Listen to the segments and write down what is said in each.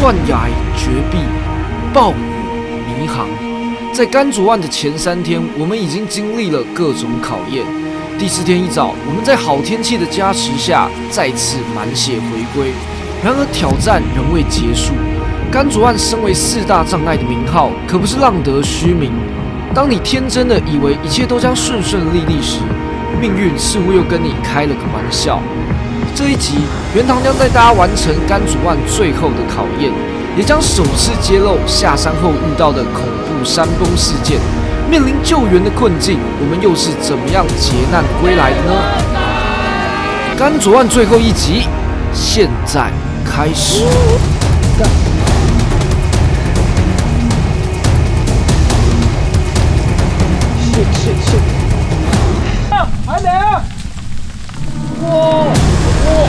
断崖绝壁、暴雨迷航。在甘卓万的前3天，我们已经经历了各种考验。第4天一早，我们在好天气的加持下，再次满血回归。然而挑战仍未结束。甘卓万身为4大障碍的名号，可不是浪得虚名。当你天真的以为一切都将顺顺利利时，命运似乎又跟你开了个玩笑。这一集，袁唐将带大家完成甘卓万最后的考验，也将首次揭露下山后遇到的恐怖山崩事件。面临救援的困境，我们又是怎么样劫难归来的呢？甘卓万最后一集，现在开始。还没啊！哇！过来！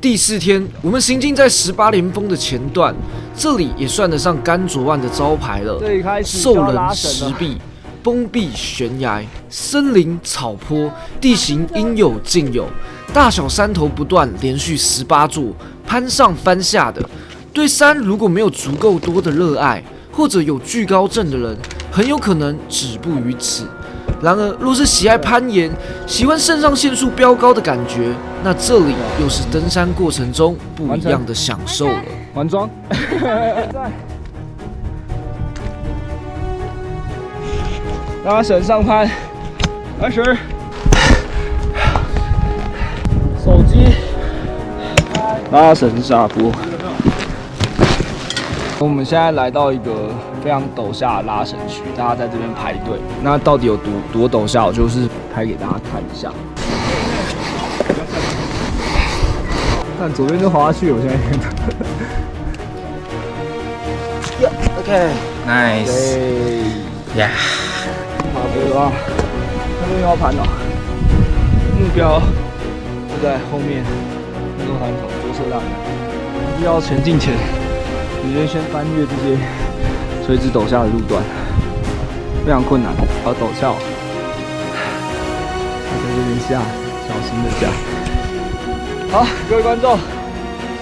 第4天，我们行进在18连峰的前段，这里也算得上甘卓万的招牌了。兽人石壁、崩壁悬崖、森林草坡，地形应有尽有，大小山头不断，连续18座，攀上翻下的。对山如果没有足够多的热爱，或者有惧高症的人，很有可能止步于此。然而，若是喜爱攀岩、喜欢肾上腺素飙高的感觉，那这里又是登山过程中不一样的享受了。完妆。拉绳上攀，开始。手机，拉绳下坡。我们现在来到一个非常陡下的拉绳区，大家在这边排队。那到底有多陡下，我就是拍给大家看一下。看左边就滑下去，我现在看到。OK，nice，呀，马哥啊，那边要盘了，目标就在后面，那座山头左侧浪男，要前进前。直接先翻越这些垂直陡下的路段，非常困难，好陡峭。在这边下，小心的下。好，各位观众，我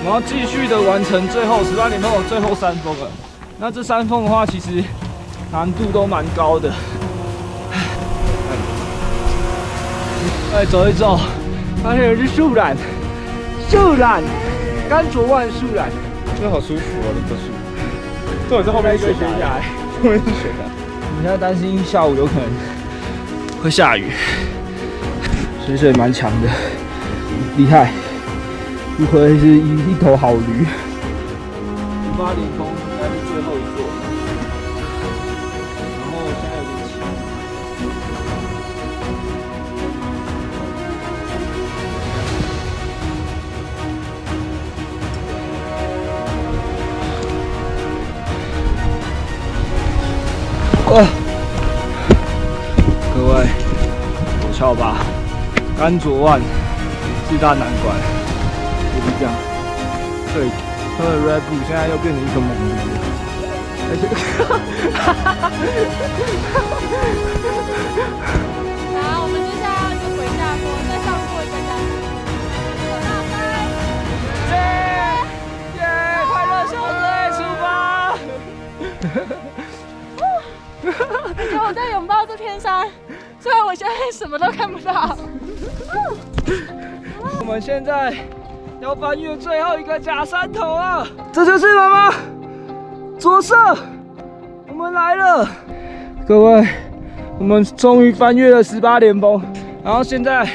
们要继续的完成最后18连峰的最后3峰了。那这3峰的话，其实难度都蛮高的。再走一走，发现有只树懒，甘卓万树懒。真的好舒服哦，那棵树。这是后面一个悬崖，后面是悬崖。你现在担心下午有可能会下雨，水蛮强的，厉害，不愧是一头好驴。18连峰应该是最后一座，然后现在有点起。各位，陡峭吧，甘卓万4大难关，就是这样。对，喝了 Red Bull， 现在又变成一个猛驴了，而且，好，我们接下来要一个回下坡，再上过一个山。耶！快乐小队出发！你看我在拥抱这片山，虽然我现在什么都看不到。我们现在要翻越最后一个假山头了，这就是了吗？左侧，我们来了，各位，我们终于翻越了18连峰，然后现在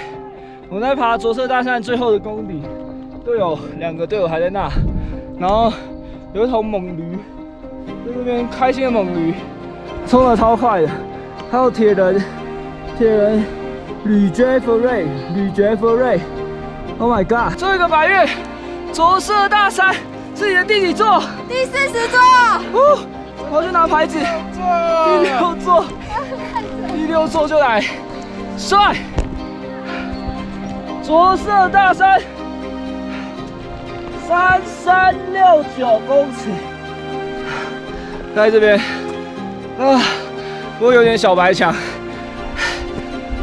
我在爬左侧大山最后的公里，2个队友还在那，然后有一头猛驴在那边开心的猛驴。冲得超快的，还有铁人吕杰弗瑞 ，Oh my god！ 最后一个百岳，左侧大山是你的第几座？第40座。我要去拿牌子。第6座，第6座就来，帅！着色大山3369公尺，在这边啊，不过有点小白墙，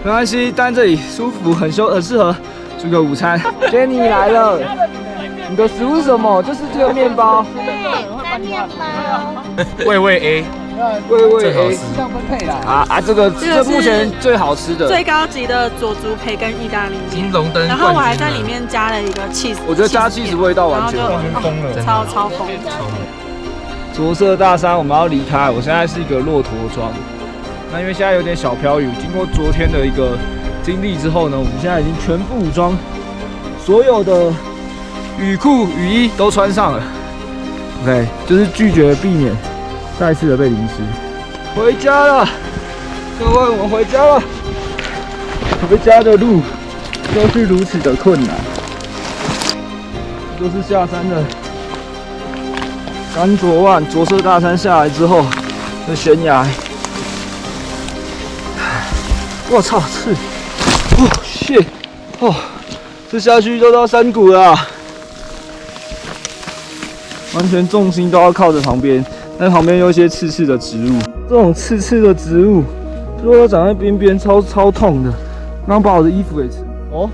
没关系，但这里舒服，很适合煮个午餐。Jenny 来了，你的食物是什么？就是这个面包。对，干面包。味味 A， 味 A 这样分配啦。这目前最好吃的，最高级的左竹培根意大利面，金龙灯，然后我还在里面加了一个 cheese， 我觉得加 cheese 味道完全疯了，超疯。着色大山我们要离开，我现在是一个骆驼装。那因为现在有点小飘雨，经过昨天的一个经历之后呢，我们现在已经全副武装，所有的雨裤、雨衣都穿上了。OK， 就是拒绝避免再次的被淋湿。回家了，各位，我们回家了。回家的路都是如此的困难，都是下山的。甘卓万着色大山下来之后的悬崖，我操，shit， 这下去就到山谷了，完全重心都要靠着旁边，但旁边有一些刺刺的植物，这种刺刺的植物，如果长在边边，超痛的，刚把我的衣服给吃。哦，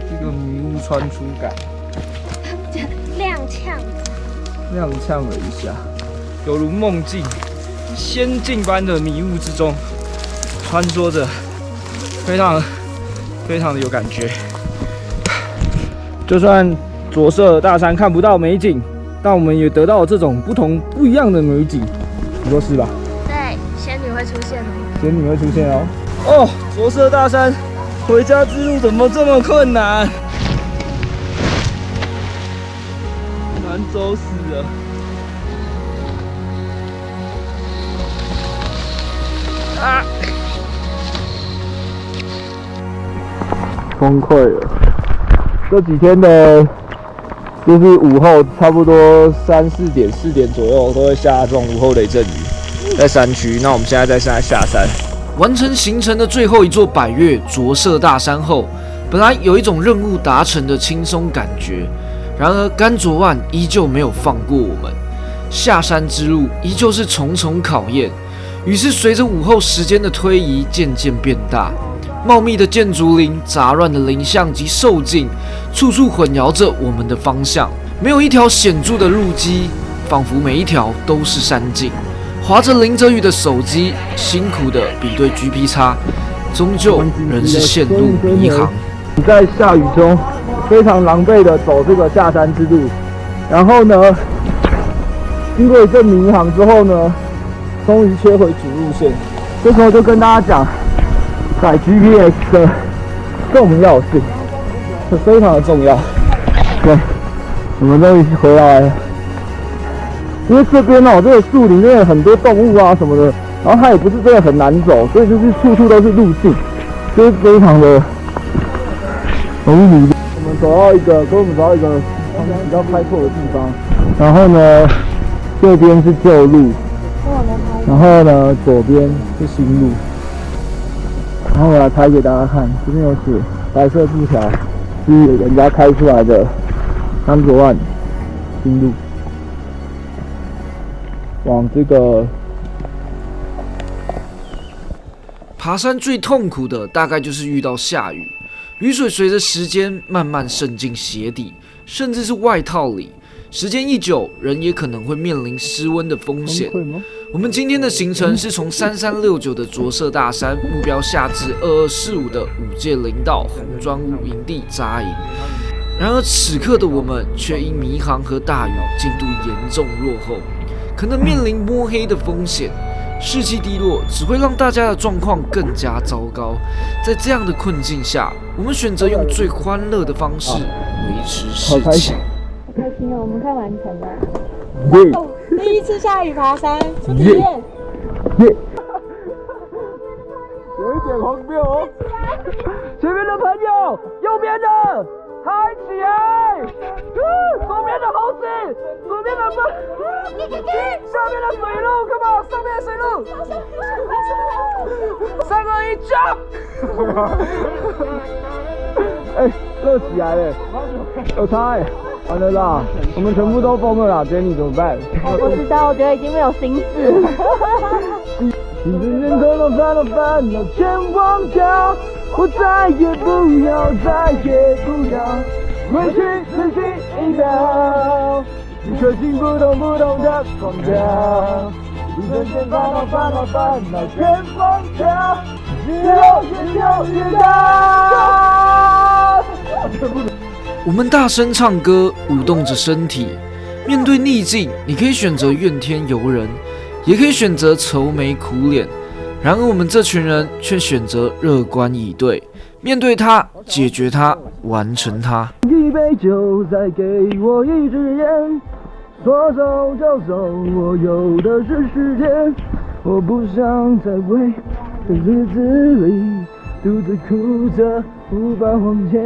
这个迷雾穿出感。踉跄了一下，犹如梦境、仙境般的迷雾之中穿梭着，非常的有感觉。就算着色大山看不到美景，但我们也得到了这种不一样的美景，你说是吧？对，仙女会出现哦。仙女会出现哦。哦，着色大山回家之路怎么这么困难？难走死了！啊！崩溃了。这几天的，就是午后差不多4点左右都会下这种午后雷阵雨，在山区。那我们现在下山。完成行程的最后一座百岳着色大山后，本来有一种任务达成的轻松感觉。然而，甘卓万依旧没有放过我们，下山之路依旧是重重考验。于是，随着午后时间的推移渐渐变大，茂密的建筑林、杂乱的林巷及兽径，处处混淆着我们的方向，没有一条显著的路基，仿佛每一条都是山径。划着淋着雨的手机，辛苦的比对 GP， 终究仍是陷入迷航。你在下雨中非常狼狈的走这个下山之路，然后呢，经过一阵迷航之后呢，终于切回主路线。这时候就跟大家讲，改 GPS 的重要性，这非常的重要。对，我们终于回来了。因为这边这个树林真的很多动物啊什么的，然后它也不是真的很难走，所以就是处处都是路径，就是非常的容易迷路。我们走到一个比较开阔的地方，然后呢，这边是旧路，然后呢，左边是新路。然后我来拍给大家看，这边有写白色布条，是人家开出来的甘卓万新路。往这个爬山最痛苦的大概就是遇到下雨，雨水随着时间慢慢渗进鞋底，甚至是外套里。时间一久，人也可能会面临失温的风险。我们今天的行程是从3369的着色大山，目标下至2245的5界林道红砖屋营地扎营。然而此刻的我们却因迷航和大雨进度严重落后，可能面临摸黑的风险，士气低落只会让大家的状况更加糟糕。在这样的困境下，我们选择用最欢乐的方式维持士气。开心哦，我们快完成了。耶！哦，第一次下雨爬山，初体验。耶！有一点荒谬哦。前面的朋友，右边的抬起来，左边的猴子，左边的下面的水路 ，come on， 上面的水路，3、2、1 ，jump！热起来了，有差完了啦，我们全部都疯了啦，Jenny 怎么办？我知道，我觉得已经没有心智了。你的念头都烦恼烦恼全忘掉，我再也不要，再也不要回去失去一秒，一颗心扑通扑通的狂跳，一瞬间烦恼烦恼烦恼全忘掉，越跳越跳越高。我们大声唱歌，舞动着身体。面对逆境，你可以选择怨天尤人，也可以选择愁眉苦脸。然而我们这群人却选择乐观以对，面对它，解决它，完成它。一杯酒，再给我一支烟，说走就走，我有的是时间。我不想在为的日子里独自哭着无法往前。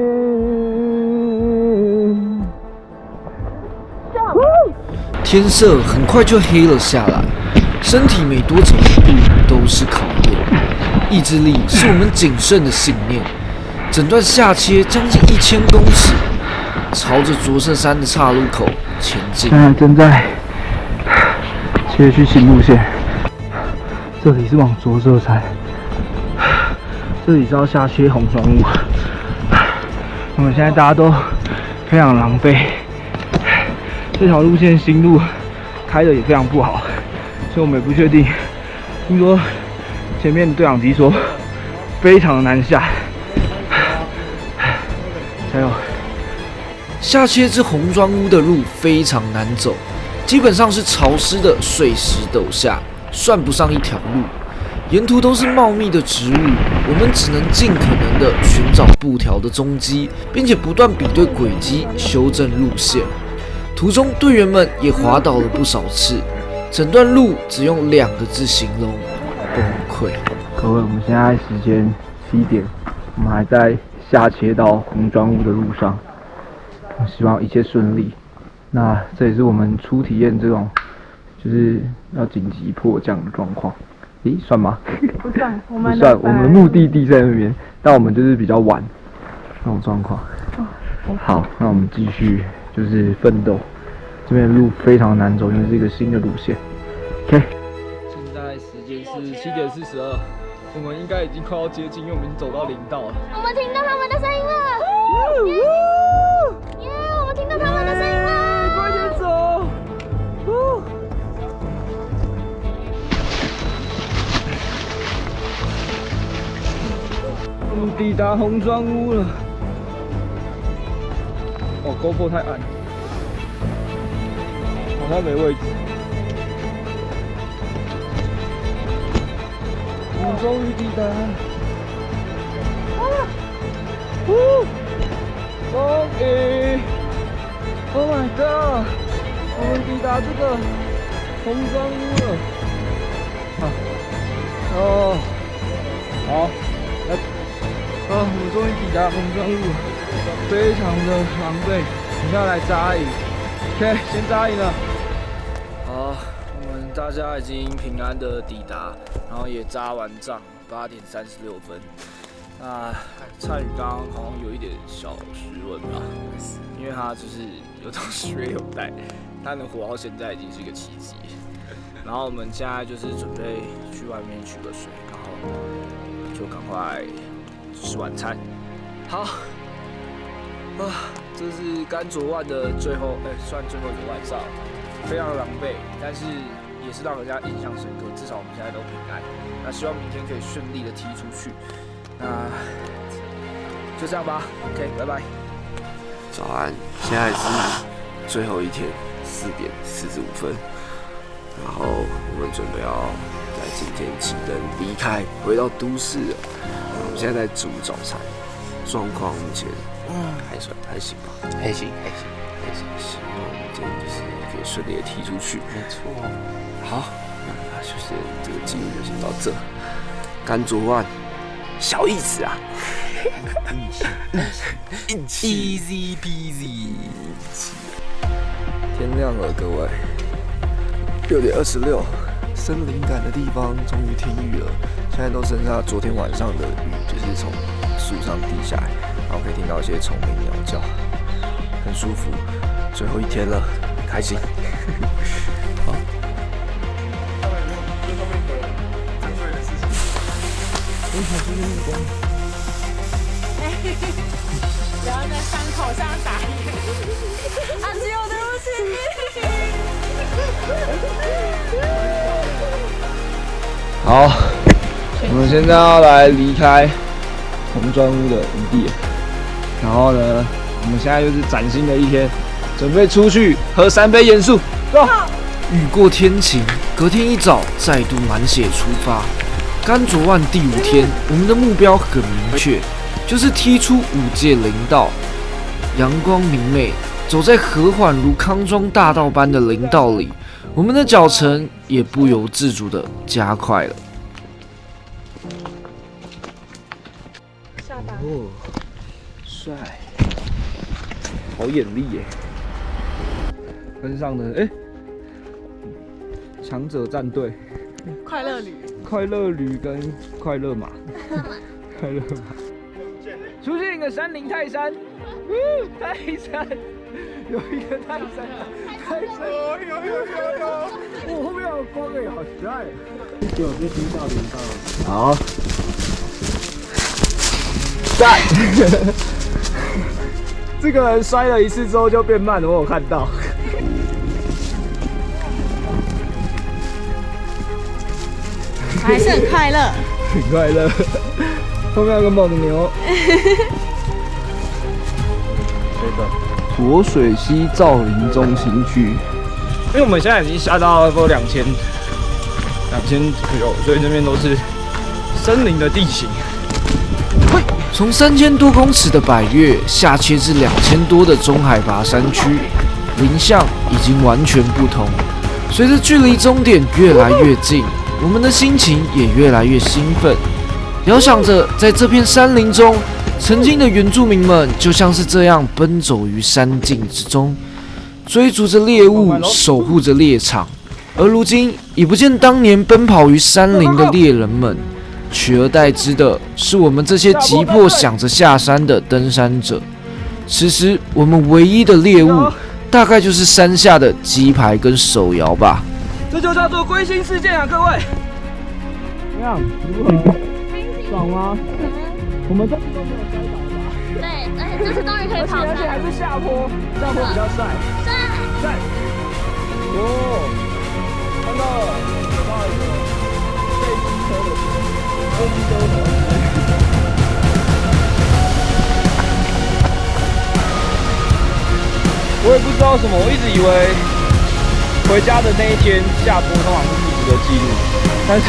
天色很快就黑了下来，身体每多走一步都是考验，意志力是我们谨慎的信念。整段下切将近1000公尺，朝着卓色山的岔路口前进。现在正在切去新路线，这里是往卓色山，这里是要下切红砖屋。我们现在大家都非常狼狈，这条路线新路开的也非常不好，所以我们也不确定。听说前面对讲机说非常的难下，加油！下切至红砖屋的路非常难走，基本上是潮湿的碎石陡下，算不上一条路。沿途都是茂密的植物，我们只能尽可能的寻找布条的踪迹，并且不断比对轨迹，修正路线。途中队员们也滑倒了不少次，整段路只用2个字形容：崩溃。各位，我们现在时间7点，我们还在下切到红砖屋的路上，我希望一切顺利。那这也是我们初体验这种就是要紧急迫降的状况。咦，算吗？不算，我们不算。我们目的地在那边，但我们就是比较晚那种状况。好，那我们继续就是奋斗。这边的路非常难走，因为是一个新的路线。OK。现在时间是7点42，我们应该已经快要接近，因为我们已经走到林道了。我们听到他们的声音了！耶！我们听到他们的声音了！快点走！我们抵达红砖屋了。哦，GoPro 太暗，好像没位置。我们终于抵达。终于 ！Oh my god！ 我们抵达这个红砖屋了。好，来。我们终于抵达红砖屋了，非常的狼狈。等下来扎营 ，OK， 先扎营了。好，我们大家已经平安的抵达，然后也扎完帐，8点36分。灿宇刚刚好像有一点小失温吧，因为他就是有到10月有带，他能活到现在已经是一个奇迹。然后我们现在就是准备去外面取个水，然后就赶快吃晚餐。好，这是甘卓万的最后，算最后一个晚上，非常狼狈，但是也是让人家印象深刻。至少我们现在都平安。那希望明天可以顺利的踢出去。那就这样吧 ，OK， 拜拜。早安，现在是最后一天，4点45分，然后我们准备要在今天启灯离开，回到都市了。我们现在在煮早餐，状况目前还行吧，还行。希望我们今天就是可以顺利的踢出去。没错。好，那就是这个记录就先到这。甘卓万。小意思啊，运气 ，easy peasy。天亮了，各位，6点26，森林感的地方终于停雨了，现在都剩下昨天晚上的雨，就是从树上滴下来，然然后可以听到一些虫鸣鸟叫，很舒服。最后一天了，很开心。好。不要在伤口上打眼。安吉，我对不起你。好，我们现在要来离开红砖屋的营地，然后呢，我们现在就是崭新的一天，准备出去喝3杯盐素。走。雨过天晴，隔天一早再度满血出发。甘卓万第5天，我们的目标很明确，就是踢出5届林道。阳光明媚，走在和缓如康庄大道般的林道里，我们的脚程也不由自主地加快了。哦，帅，好眼力耶！跟上的强者战队，快乐旅，快乐驴跟快乐马，快乐马。出现一个山林泰山，泰山，有一个泰山，泰山，有，我后面有光哎，好帅！有这听到领到，好，赞！这个人摔了1次之后就变慢了，我有看到。还是很快乐，很快乐。后面有个猛牛。浊水溪造林中心区，因为我们现在已经下到2000左右，所以这边都是森林的地形。从3000多公尺的百岳下切至2000多的中海拔山区，林相已经完全不同。随着距离终点越来越近，我们的心情也越来越兴奋。遥想着在这片山林中，曾经的原住民们就像是这样奔走于山境之中，追逐着猎物，守护着猎场。而如今已不见当年奔跑于山林的猎人们，取而代之的是我们这些急迫想着下山的登山者。此时我们唯一的猎物，大概就是山下的鸡排跟手摇吧。这就叫做归心似箭啊，各位！怎么样？如何？爽吗？我们这次都没有摔倒吧？对，而且这次终于可以跑而且还是下坡，下坡比较帅。帅！哦，看到了，有到一个被机车的欧洲头。我也不知道什么，我一直以为回家的那一天下坡通常是不值得记录，但是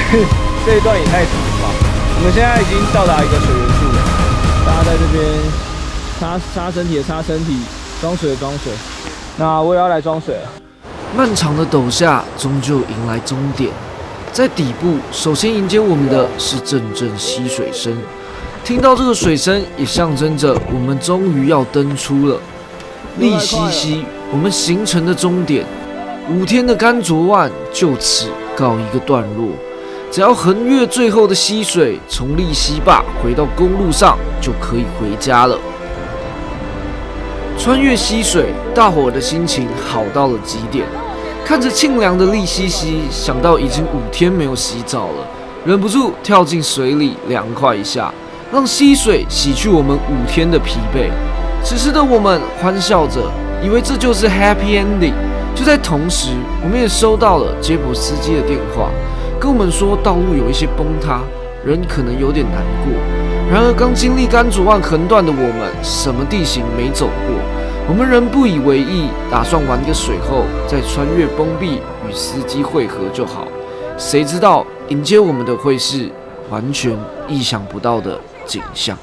这一段也太长了吧。我们现在已经到达一个水源处了，大家在这边擦身体的擦身体，装水的装水。那我也要来装水了。漫长的陡下终究迎来终点，在底部首先迎接我们的是阵阵溪水声，听到这个水声也象征着我们终于要登出了利溪溪，我们行程的终点。5天的甘卓万就此告一个段落。只要横越最后的溪水，从利溪坝回到公路上，就可以回家了。穿越溪水，大伙儿的心情好到了极点。看着清凉的利溪溪，想到已经5天没有洗澡了，忍不住跳进水里凉快一下，让溪水洗去我们5天的疲惫。此时的我们欢笑着，以为这就是 happy ending。就在同时，我们也收到了接驳司机的电话。跟我们说道路有一些崩塌，人可能有点难过。然而刚经历甘卓万横断的我们，什么地形没走过，我们仍不以为意，打算玩个水后再穿越崩壁与司机会合就好。谁知道迎接我们的会是完全意想不到的景象。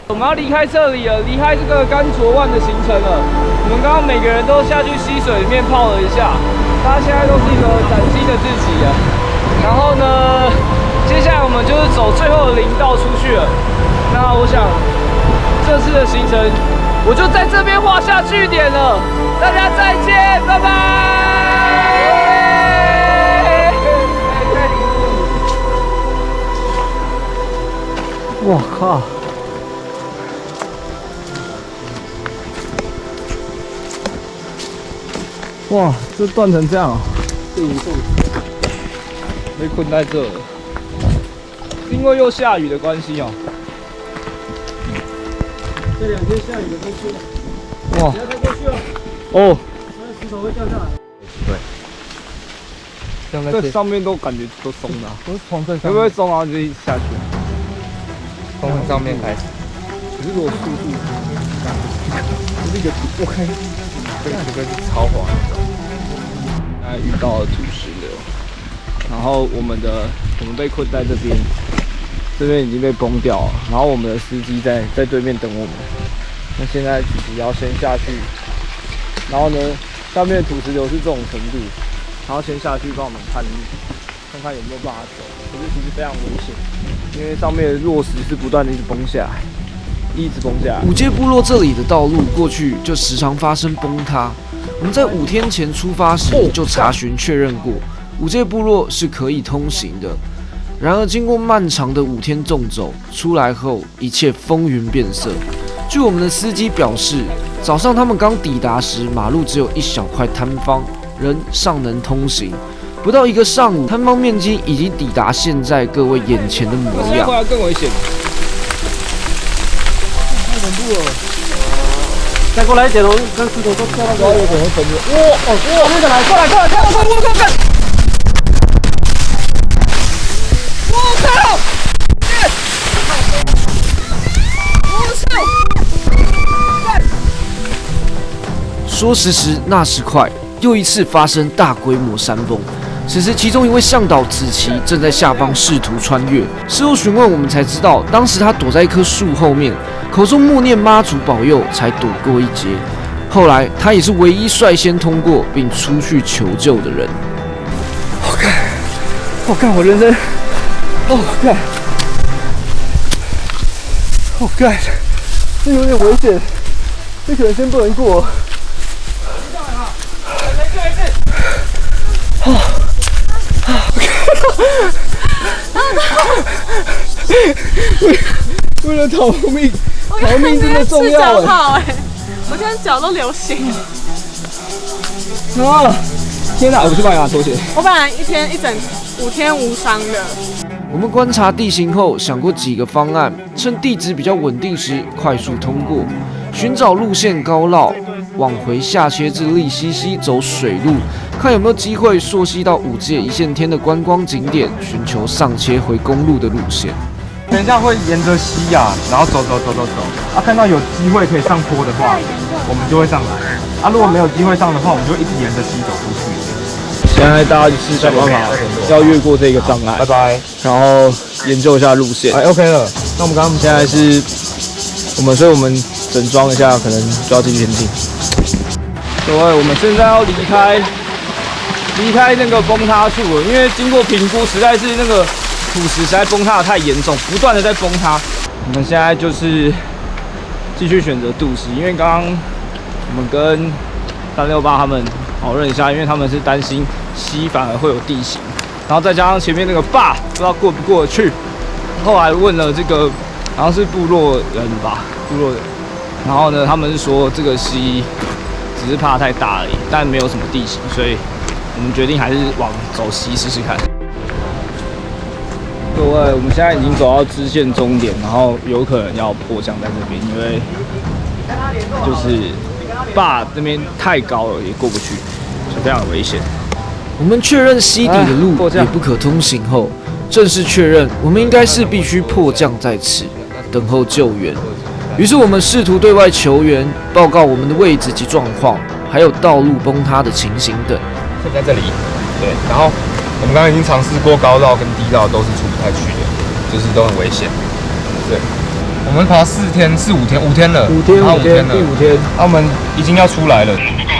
我们要离开这里了，离开这个甘卓万的行程了。我们刚刚每个人都下去溪水里面泡了一下，大家现在都是一个崭新的自己了。然后呢，接下来我们就是走最后的林道出去了。那我想这次的行程我就在这边画下句点了。大家再见，拜拜！我靠！哇，这断成这样啊！这一度被困在这了，因为又下雨的关系哦。这2天下雨的关系。哇！不要再过去了。哦。那石头会掉下来。对。这上面都感觉都松了。都是从这上面。会不会松然后就下去？从上面开始。可是如果速度，这个我看，这个是超滑的。遇到了土石流，然后我们被困在这边，这边已经被崩掉了，然后我们的司机在对面等我们。那现在只要先下去，然后呢，下面的土石流是这种程度，然后先下去帮我们看看有没有办法走。可是其实非常危险，因为上面的落石是不断的一直崩下来，一直崩下来。五界部落这里的道路过去就时常发生崩塌。我们在5天前出发时就查询确认过，五界部落是可以通行的。然而经过漫长的5天纵走，出来后一切风云变色。据我们的司机表示，早上他们刚抵达时，马路只有一小块摊方，人尚能通行。不到1个上午，摊方面积已经抵达现在各位眼前的模样。回来更危险，太恐怖了。再过来一点，跟石头都跳到有可能分的。哇，那个来，过来，看！我靠！说时迟，那时快，又一次发生大规模山崩。此时，其中一位向导子琪正在下方试图穿越。事后询问，我们才知道，当时他躲在一棵树后面，口中默念妈祖保佑，才躲过一劫。后来，他也是唯一率先通过并出去求救的人。我干，我人生，干，这有点危险，这可能先不能过。为了逃命真的重要哎！我现在脚都流血。啊！天哪！我去帮你拿拖鞋。我本来一整5天无伤的。我们观察地形后，想过几个方案，趁地质比较稳定时快速通过，寻找路线高绕，往回下切至利西溪走水路，看有没有机会溯溪到5界一线天的观光景点，寻求上切回公路的路线。等一下会沿着溪啊，然后走，看到有机会可以上坡的话，我们就会上来。如果没有机会上的话，我们就一直沿着溪走出去。现在大家就是想办法要越过这个障碍，拜拜，然后研究一下路线。OK 了。那我们现在是，所以我们整装一下，可能就要继续前进。各位，我们现在要离开那个崩塌处了，因为经过评估，实在是那个土石实在崩塌的太严重，不断的在崩塌。我们现在就是继续选择渡溪，因为刚刚我们跟368他们讨论一下，因为他们是担心溪反而会有地形，然后再加上前面那个坝不知道过不过得去。后来问了这个好像是部落人，然后呢，他们是说这个溪只是怕太大而已，但没有什么地形，所以我们决定还是往走溪试试看。各位，我们现在已经走到支线终点，然后有可能要迫降在这边，因为就是坝那边太高了，也过不去，所以非常危险。我们确认溪底的路也不可通行后，正式确认我们应该是必须迫降在此，等候救援。于是我们试图对外求援，报告我们的位置及状况，还有道路崩塌的情形等。现在这里，对，然后我们刚刚已经尝试过高绕跟低绕，都是出不太去的，就是都很危险。对，我们爬4天、5天了，5天了，第5天，我们已经要出来了，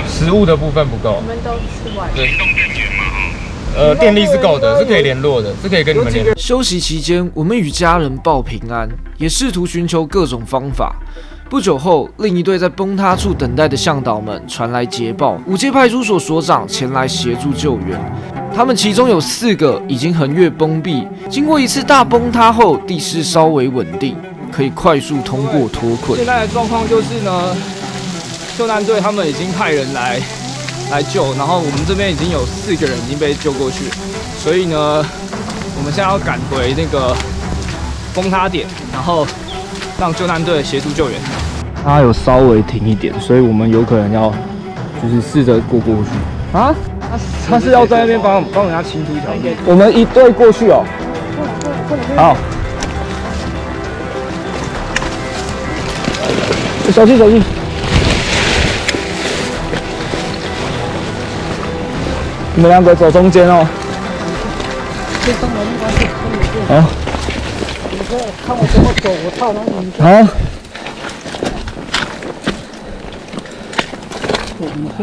食物的部分不够，我们都吃完。对，行动电源嘛，电力是够的，是可以联络的，是可以跟你们联络。休息期间，我们与家人报平安，也试图寻求各种方法。不久后，另一队在崩塌处等待的向导们传来捷报，5界派出所所长前来协助救援。他们其中有4个已经横越崩壁，经过一次大崩塌后，地势稍微稳定，可以快速通过脱困。现在的状况就是呢，救难队他们已经派人来来救，然后我们这边已经有4个人已经被救过去，所以呢，我们现在要赶回那个崩塌点，然后让救难队协助救援。它有稍微停一点，所以我们有可能要就是试着过去啊。他是要在那边帮人家清出一条路，我们一队过去哦。好，小心小心。你们2个走中间哦。好。看我怎么走，我靠，好。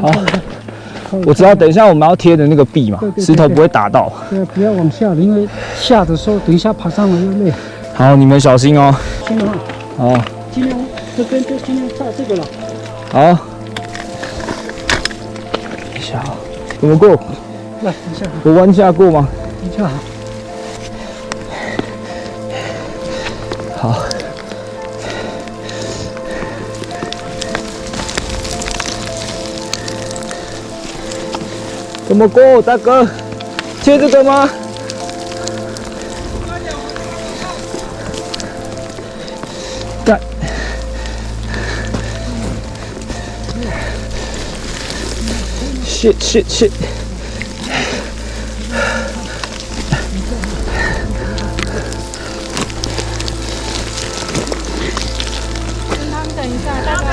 好，我知道，等一下我们要贴的那个壁嘛，石头不会打到。对，不要往下，因为下的时候，等一下爬上来又累。好，你们小心哦。行了。好。尽量这边就尽量照这个了。好。等一下，怎么过？来，等一下。我弯下过吗？等一下。好。怎么过，大哥？贴这个吗？干！shit！ 等一下，大家。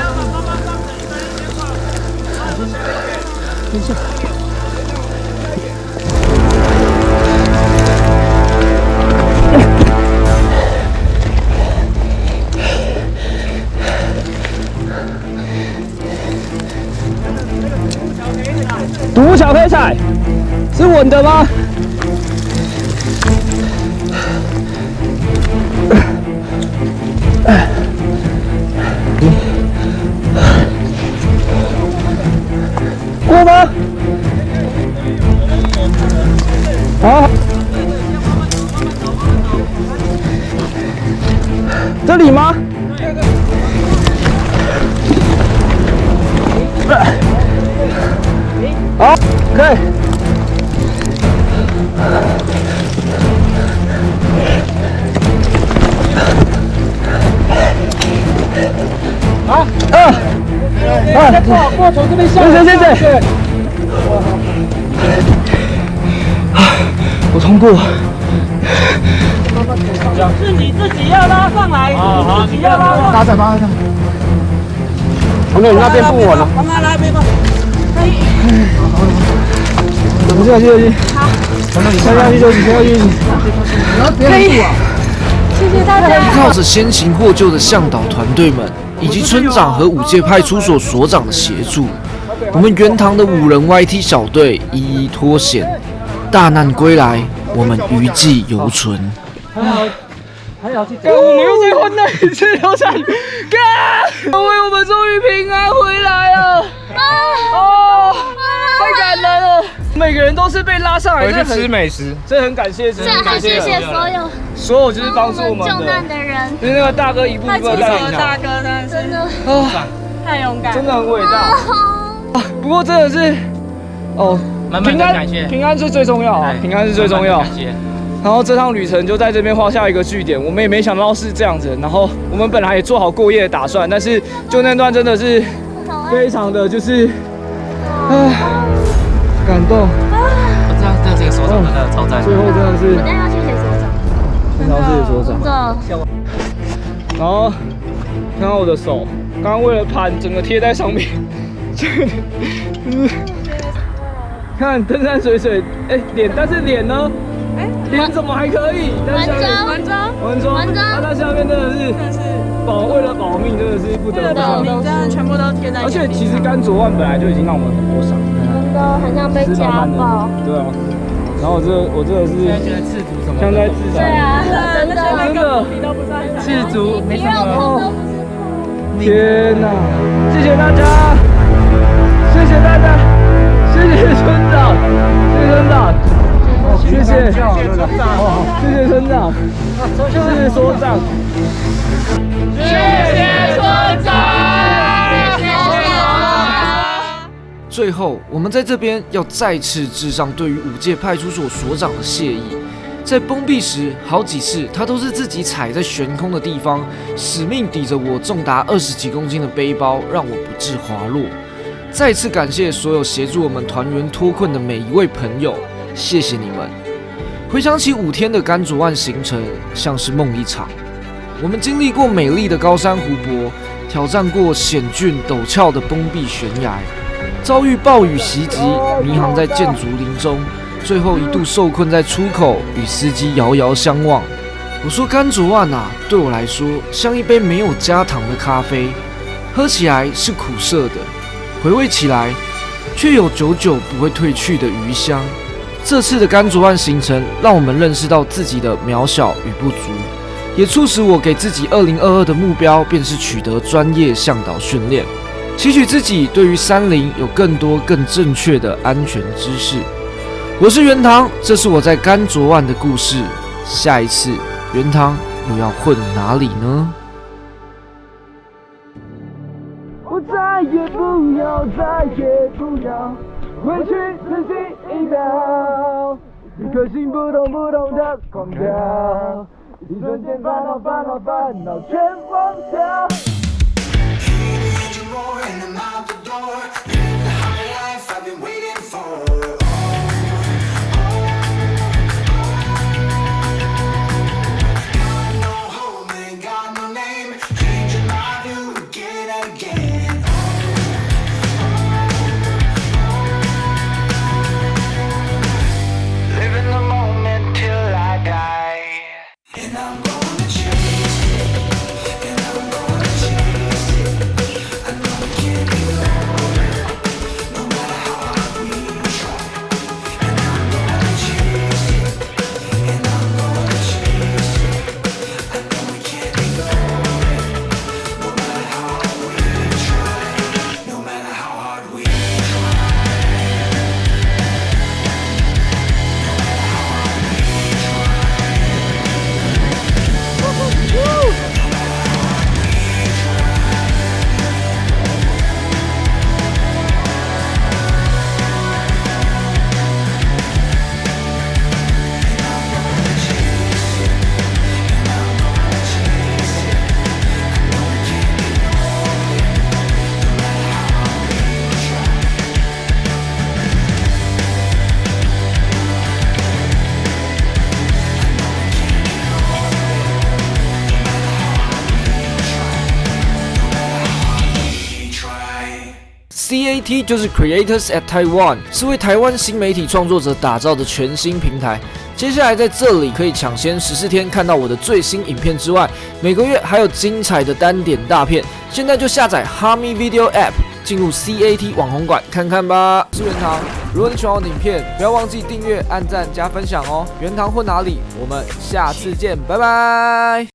等一下。独木桥可以踩，是稳的吗？过吗？好，这里吗？好，可以。好，过从这边下。谢谢。我通过。是你自己要拉上来，你自己要拉上来。打上，从那边不稳了。往那那边吧。我们休息。好。下去休息。可以。谢谢大家。依靠着先行获救的向导团队们，以及村长和5届派出所所长的协助，我们原塘的5人 YT 小队一一脱险，大难归来，我们余悸犹存。还好去。我们又再换那一次流产，干！我们终于平安回来了！哦，太感人了！每个人都是被拉上来，回去吃美食，真的很感谢，是很谢谢所有就是帮助我们救难的人，就是那个大哥一步步带领大哥真的太勇敢，真的很伟大。不过真的是，平安是最重要啊，平安是最重要。然后这趟旅程就在这边画下一个句点，我们也没想到是这样子。然后我们本来也做好过夜的打算，但是就那段真的是非常的就是，感动。我知道这个所长真的超赞。最后真的是，我等下要谢谢所长，真的要谢谢所长。真的。然后看到我的手，刚刚为了攀，整个贴在上面，看登山水水，脸，但是脸呢？脸怎么还可以？完装，它下面真的是为了保命，真的是不得不保命，真的全部都贴在。而且其实甘卓万本来就已经让我们很多伤，真的很像被家暴。对啊，然后我真的是赤足什么？像在自杀。对啊，真的。赤足没什么。天哪！谢谢大家，谢谢大家，谢谢村长，谢谢村长。谢谢，谢谢村长，谢谢村长，谢谢所长，最后，我们在这边要再次致上对于5届派出所所长的谢意。在崩壁时，好几次他都是自己踩在悬空的地方，死命抵着我重达20几公斤的背包，让我不致滑落。再次感谢所有协助我们团员脱困的每一位朋友，谢谢你们。回想起5天的甘卓万行程，像是梦一场。我们经历过美丽的高山湖泊，挑战过险峻陡峭的崩壁悬崖，遭遇暴雨袭击，迷航在建筑林中，最后一度受困在出口，与司机遥遥相望。我说甘卓万啊，对我来说像一杯没有加糖的咖啡，喝起来是苦涩的，回味起来却有久久不会褪去的余香。这次的甘卓万行程让我们认识到自己的渺小与不足，也促使我给自己2022的目标便是取得专业向导训练，期许自己对于山林有更多更正确的安全知识。我是元堂，这是我在甘卓万的故事。下一次元堂又要混哪里呢？我再也不要，再也不要回去仔细一秒，一颗心扑通扑通的狂跳，一瞬间烦恼烦恼烦恼全忘掉。CAT 就是 Creators at Taiwan， 是为台湾新媒体创作者打造的全新平台。接下来在这里可以抢先14天看到我的最新影片之外，每个月还有精彩的单点大片。现在就下载 Hami Video App， 进入 CAT 网红馆看看吧。我是元堂，如果你喜欢我的影片，不要忘记订阅、按赞、加分享哦。元堂混哪里？我们下次见，拜拜。